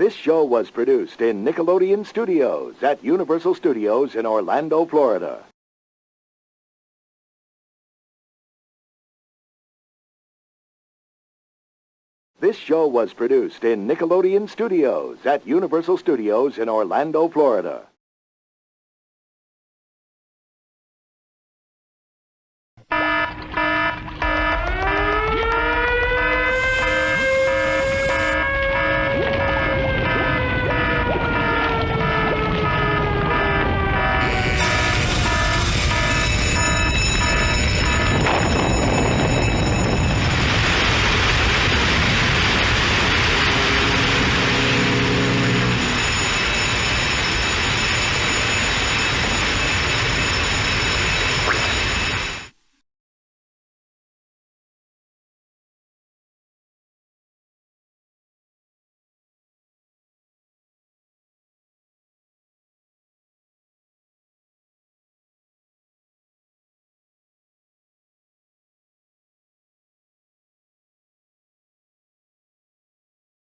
This show was produced in Nickelodeon Studios at Universal Studios in Orlando, Florida. This show was produced in Nickelodeon Studios at Universal Studios in Orlando, Florida.